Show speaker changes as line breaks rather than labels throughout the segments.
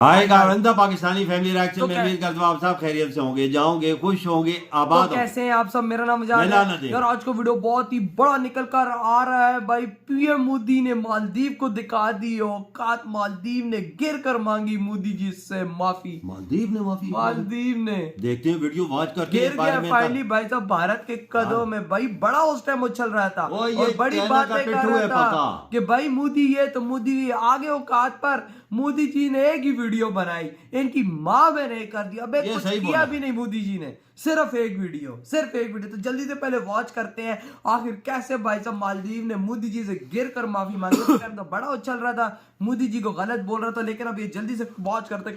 आएगा आइंदा Pakistani family reaction में उम्मीद करता हूं आप सब खैरियत से होंगे, जाओगे, खुश होंगे, आबाद
तो कैसे हैं आप सब। मेरा नाम
मेरा
मुजाहिद
नाम
है यार। आज को वीडियो बहुत ही बड़ा निकल कर आ रहा है भाई। पीएम मोदी ने मालदीव को दिखा दी औकात। मालदीव ने गिर कर मांगी मोदी जी से माफी। मालदीव ने
देखते हैं वीडियो वॉच करके
गिर गया फाइनली भाई साहब भारत के कदमों में। भाई बड़ा उस टाइम उछल रहा था और बड़ी बात कर रहा था कि भाई मोदी ये तो मोदी आगे औकात पर। मोदी जी ने एक ही वीडियो बनाई, इनकी माँ ने कर दिया। अबे कुछ किया भी नहीं मोदी जी ने, सिर्फ एक वीडियो। तो जल्दी से पहले वॉच करते हैं आखिर कैसे भाई साहब मालदीव ने मोदी जी से गिर कर माफी मांगी। उस टाइम तो बड़ा उछल रहा था, मोदी जी को गलत बोल रहा था, लेकिन अब ये जल्दी से वॉच करते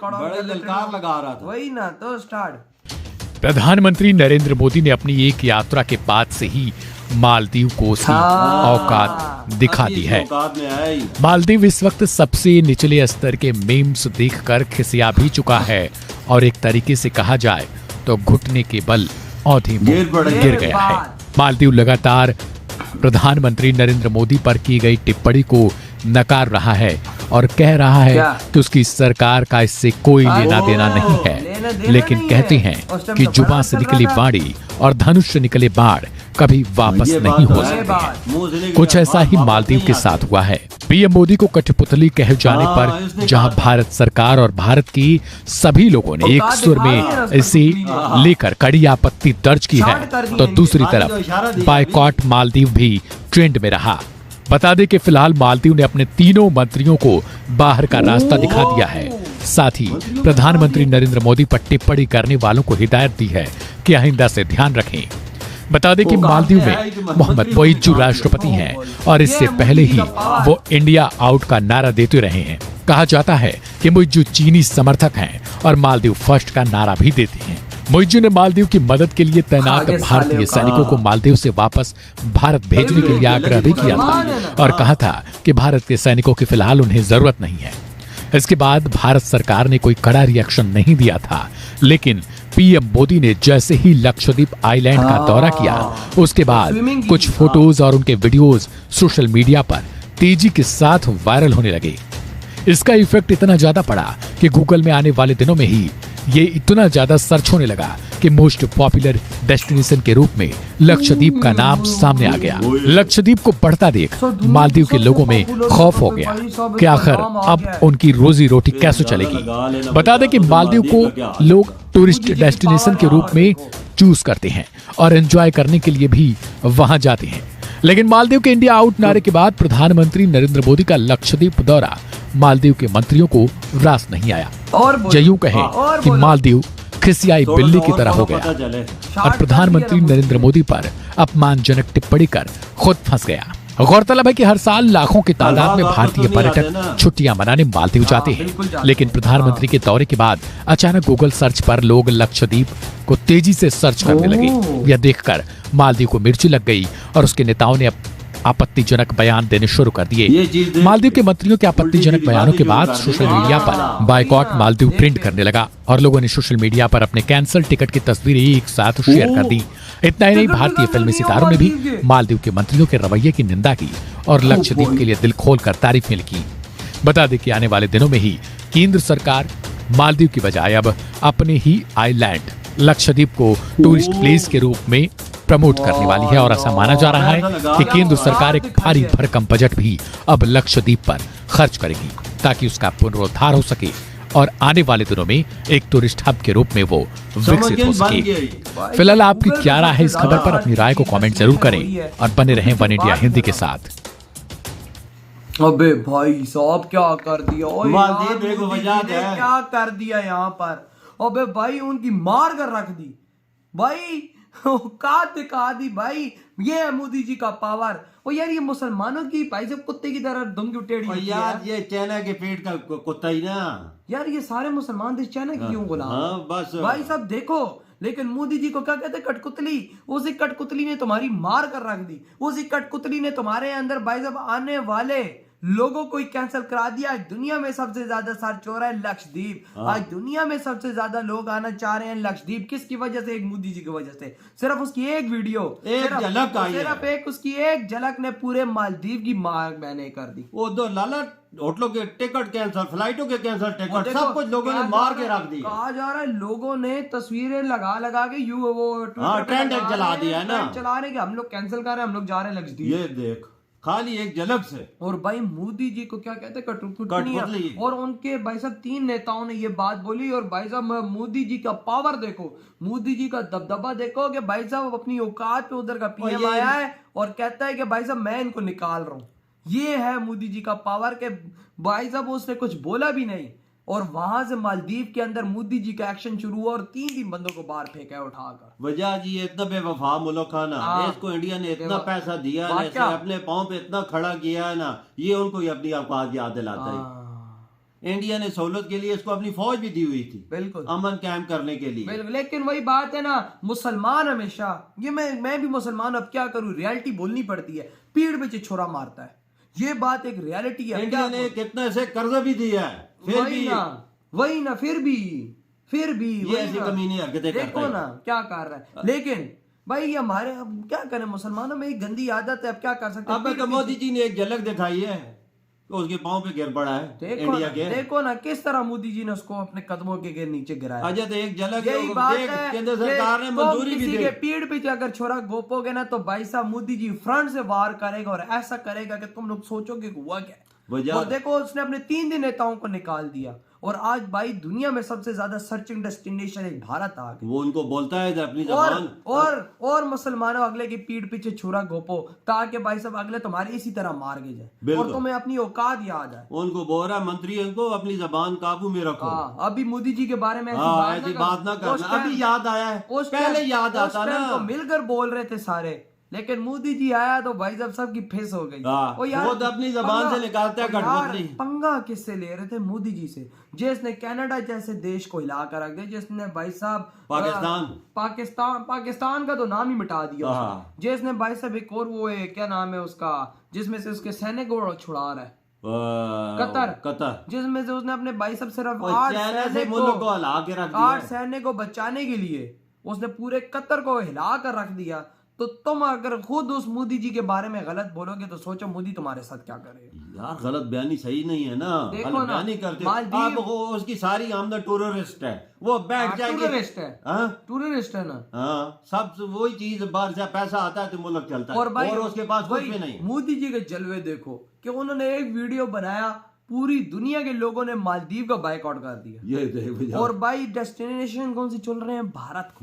ललकार लगा रहा था।
वही ना, तो स्टार्ट।
प्रधानमंत्री नरेंद्र मोदी ने अपनी एक यात्रा के बाद से ही मालदीव को उसकी औकात दिखा दी है। मालदीव इस वक्त सबसे निचले स्तर के मीम्स देखकर खिसिया भी चुका है और एक तरीके से कहा जाए तो घुटने के बल औंधे गिर गया है। मालदीव लगातार प्रधानमंत्री नरेंद्र मोदी पर की गई टिप्पणी को नकार रहा है और कह रहा है कि उसकी सरकार का इससे कोई लेना देना नहीं है, लेकिन कहते हैं कि जुबान से निकली वाणी और धनुष से निकले बाण कभी वापस नहीं हो सकते। कुछ ऐसा ही मालदीव के साथ हुआ है। पीएम मोदी को कठपुतली कहे जाने पर जहां भारत सरकार और भारत की सभी लोगों ने एक सुर में इसे लेकर कड़ी आपत्ति दर्ज की है, तो दूसरी तरफ बायकॉट मालदीव भी ट्रेंड में रहा। बता दें कि फिलहाल मालदीव ने अपने तीनों मंत्रियों को बाहर का रास्ता दिखा दिया है। साथ ही प्रधानमंत्री नरेंद्र मोदी पर टिप्पणी करने वालों को हिदायत दी है कि आइंदा से ध्यान रखें। बता दें कि मालदीव में मोहम्मद मोइज्जू राष्ट्रपति हैं और इससे पहले ही वो इंडिया आउट का नारा देते रहे हैं। कहा जाता है कि मोइज्जू चीनी समर्थक हैं और मालदीव फर्स्ट का नारा भी देते हैं। मोइज्जू ने मालदीव की मदद के लिए तैनात भारतीय सैनिकों को मालदीव से वापस भारत भेजने के लिए आग्रह भी किया था और कहा था कि भारत के सैनिकों की फिलहाल उन्हें जरूरत नहीं है। इसके बाद भारत सरकार ने कोई कड़ा रिएक्शन नहीं दिया था, लेकिन पीएम मोदी ने जैसे ही लक्षद्वीप आइलैंड का दौरा किया, उसके बाद कुछ फोटोज और उनके वीडियोस सोशल मीडिया पर तेजी के साथ वायरल होने लगे। इसका इफेक्ट इतना ज्यादा पड़ा कि गूगल में आने वाले दिनों में ही ये इतना ज्यादा सर्च होने लगा कि मोस्ट पॉपुलर डेस्टिनेशन के रूप में लक्षद्वीप का नाम सामने आ गया। लक्षद्वीप को बढ़ता देख मालदीव के लोगों में खौफ हो गया कि आखिर अब उनकी रोजी रोटी कैसे चलेगी। बता दें कि मालदीव को लोग टूरिस्ट डेस्टिनेशन के रूप में चूज करते हैं और एंजॉय करने के लिए भी वहां जाते हैं, लेकिन मालदीव के इंडिया आउट नारे के बाद प्रधानमंत्री नरेंद्र मोदी का लक्षद्वीप दौरा मालदीव के मंत्रियों को रास नहीं आया। यूं कहें कि मालदीव खिसियाई बिल्ली की तरह हो गया और प्रधानमंत्री नरेंद्र मोदी पर अपमानजनक टिप्पणी कर खुद फंस गया। गौरतलब है कि हर साल लाखों की तादाद में भारतीय पर्यटक छुट्टियां मनाने मालदीव जाते हैं, लेकिन प्रधानमंत्री के दौरे के बाद अचानक गूगल सर्च पर लोग लक्षद्वीप को तेजी से सर्च करने लगे। यह देखकर मालदीव को मिर्ची लग गई और उसके नेताओं ने आपत्तिजनक बयान देने शुरू कर दिए। मालदीव के मंत्रियों के आपत्तिजनक बयानों के बाद सोशल मीडिया पर बायकॉट मालदीव ट्रेंड करने लगा और लोगों ने सोशल मीडिया पर अपने कैंसल टिकट की तस्वीरें एक साथ शेयर कर दी। इतना ही नहीं, भारतीय फिल्मी सितारों ने भी मालदीव के मंत्रियों के रवैये की निंदा की और लक्षद्वीप के लिए दिल खोलकर तारीफें की। बता दें कि आने वाले दिनों में ही केंद्र सरकार मालदीव की बजाय अब अपने ही आइलैंड लक्षद्वीप को टूरिस्ट प्लेस के रूप में प्रमोट करने वाली है और ऐसा माना जा रहा है कि केंद्र सरकार एक भारी भरकम बजट भी अब लक्षद्वीप पर खर्च करेगी ताकि उसका पुनरुद्धार हो सके और आने वाले दिनों में एक टूरिस्ट हब के रूप में वो विकसित हो सके। फिलहाल आपकी क्या राय है इस खबर पर? अपनी राय को कमेंट जरूर करें और बने रहें वन इंडिया हिंदी के साथ।
अबे भाई साहब क्या कर दिया, क्या कर दिया यहाँ पर। अबे भाई उनकी मार कर रख दी भाई, औकात दिखा दी भाई। ये है मोदी जी का पावर। और यार ये मुसलमानों की भाई जब कुत्ते की तरह दुम की टेढ़ी
यार, ये चाइना के पेट का कुत्ता ही ना
यार। ये सारे मुसलमान देश चाइना की क्यों गुलाम?
बस
भाई सब देखो, लेकिन मोदी जी को क्या कहते हैं? कठपुतली। उसी कठपुतली ने तुम्हारी मार कर रख दी। उसी कठपुतली ने तुम्हारे अंदर भाई साहब आने वाले लोगों को ही कैंसिल करा दिया। आज दुनिया में सबसे ज्यादा सर्च हो रहा है लक्षद्वीप। आज दुनिया में सबसे ज्यादा लोग आना चाह रहे हैं लक्षद्वीप। किसकी वजह से? एक मोदी जी की वजह से। सिर्फ उसकी एक वीडियो,
एक झलक आई है,
सिर्फ एक उसकी एक झलक ने पूरे मालदीव की मार मैंने कर दी।
वो दो लाला होटलों के टिकट कैंसिल, फ्लाइटों के कैंसिल टिकट, सब कुछ लोगों ने मार के रख दिया।
कहा जा रहा है लोगों ने तस्वीरें लगा लगा के वो
ट्रेंड चला दिया है ना,
चला रहे कि हम लोग कैंसिल कर रहे हैं, हम लोग जा रहे हैं लक्षद्वीप।
ये देख खाली एक झलक से।
और भाई मोदी जी को क्या कहते हैं, कठपुतली। और उनके भाई साहब 3 नेताओं ने ये बात बोली। और भाई साहब मोदी जी का पावर देखो, मोदी जी का दबदबा देखो कि भाई साहब अपनी औकात पे उधर का पीएम आया है और कहता है कि भाई साहब मैं इनको निकाल रहा हूं। ये है मोदी जी का पावर के भाई साहब उसने कुछ बोला भी नहीं और वहां से मालदीव के अंदर मोदी जी का एक्शन शुरू हुआ और 3 बंदों को बाहर फेंका उठाकर।
वजह जी इतना बेवफा मुल्क था ना, इसको इंडिया ने इतना पैसा दिया है, इसे अपने पांव पे इतना खड़ा किया है ना, ये उनको ही अपनी औकात याद दिलाता है। इंडिया ने सहूलत के लिए इसको अपनी फौज भी दी हुई थी,
बिल्कुल
अमन कायम करने के लिए।
बिल्कुल, लेकिन वही बात है ना, मुसलमान हमेशा ये मैं भी मुसलमान, अब क्या करूं, रियलिटी बोलनी पड़ती है। पीठ पे छोरा मारता है, ये बात एक रियलिटी है।
इंडिया ने कितना से कर्जा भी दिया है, फिर भी
वही ना फिर भी
ये ऐसी कमीनी हरकतें करता है।
देखो ना क्या कर रहा है। लेकिन भाई हमारे अब क्या करें, मुसलमानों में एक गंदी आदत है, अब क्या कर सकते हैं।
अब तो मोदी जी ने एक झलक दिखाई है तो उसके पांव पे गिर पड़ा है इंडिया के।
देखो ना किस तरह मोदी जी ने उसको अपने कदमों के नीचे गिराया।
अजय तो एक झलक
यही बात है,
केंद्र सरकार ने मंजूरी भी दी।
किसी के पीठ पीछे अगर छोरा गोपोगे ना तो भाई साहब मोदी जी फ्रंट से वार करेगा और ऐसा करेगा कि तुम लोग सोचोगे हुआ क्या। और देखो उसने अपने 3 नेताओं को निकाल दिया और आज भाई दुनिया में सबसे ज्यादा सर्चिंग डेस्टिनेशन एक भारत आ गया।
वो उनको बोलता है अपनी जबान
और मुसलमानों अगले की पीठ पीछे छुरा घोपो ताकि भाई सब अगले तुम्हारे इसी तरह मार के जाए और तुम्हें अपनी औकात याद है।
उनको बोल रहा मंत्री उनको अपनी जबान काबू में रखो।
अभी मोदी जी के बारे में
ऐसी बात ना करना। अभी याद आया है, पहले याद आता ना,
तो मिलकर बोल रहे थे सारे, लेकिन मोदी जी आया तो भाई साहब सबकी फेस हो गई।
वो तो अपनी जबान से निकालता है कठपुतली।
पंगा किससे ले रहे थे? मोदी जी से, जिसने कनाडा जैसे देश को हिला कर रख दिया, जिसने भाई साहब पाकिस्तान का तो नाम ही मिटा दिया, जिसने भाई साहब एक और वो है क्या नाम है उसका, जिसमें से उसके सैनिक को छुड़ा रहा है, कतर, जिसमें से उसने अपने भाई साहब सिर्फ 8 सैनिक को बचाने के लिए उसने पूरे कतर को हिला कर रख दिया। तो तुम अगर खुद उस मोदी जी के बारे में गलत बोलोगे तो सोचो मोदी तुम्हारे साथ क्या करेगा।
यार गलत बयानी सही नहीं है ना,
देखो ना
बयानी करते आप, उसकी सारी आमदन टूरिस्ट है, वो बैठ जाएगी,
टूरिस्ट है ना,
सब वही चीज, बाहर से पैसा आता है तो मुल्क चलता है और उसके पास कुछ भी नहीं।
मोदी जी के जलवे देखो कि उन्होंने एक वीडियो बनाया, पूरी दुनिया के लोगों ने मालदीव का बाइकआउट कर दिया।
ये देख
और भाई डेस्टिनेशन कौन सी चल रहे हैं? भारत,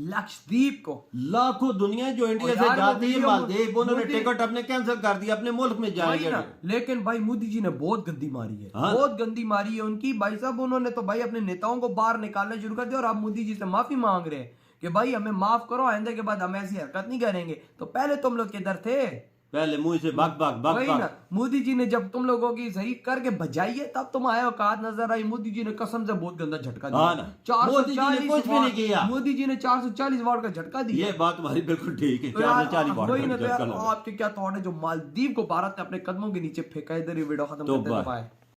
लक्षद्वीप को
लाखों दुनिया जो इंडिया से जाती है मालदीव, उन्होंने टिकट अपने कैंसिल कर दिया, अपने मुल्क में जाएंगे।
लेकिन भाई मोदी जी ने बहुत गंदी मारी है, बहुत गंदी मारी है उनकी भाई साहब। उन्होंने तो भाई अपने नेताओं को बाहर निकालना शुरू कर दिया और अब मोदी जी से माफी मांग रहे हैं कि भाई हमें माफ करो, आइंदा के बाद हम ऐसी हरकत नहीं करेंगे। तो पहले तुम लोग किधर थे?
पहले मुंह से बक
मोदी जी ने जब तुम लोगों की सही करके बजाई है तब तुम आए, औकात नजर आई। मोदी जी ने कसम से बहुत गंदा झटका दिया। 440
कुछ भी नहीं किया।
मोदी जी ने 440 वाट का झटका दिया।
ये बात तुम्हारी बिल्कुल ठीक है।
तो आपके क्या थॉट है जो मालदीव को भारत ने अपने कदमों के नीचे फेंका? इधर ही वीडियो खत्म करते हैं।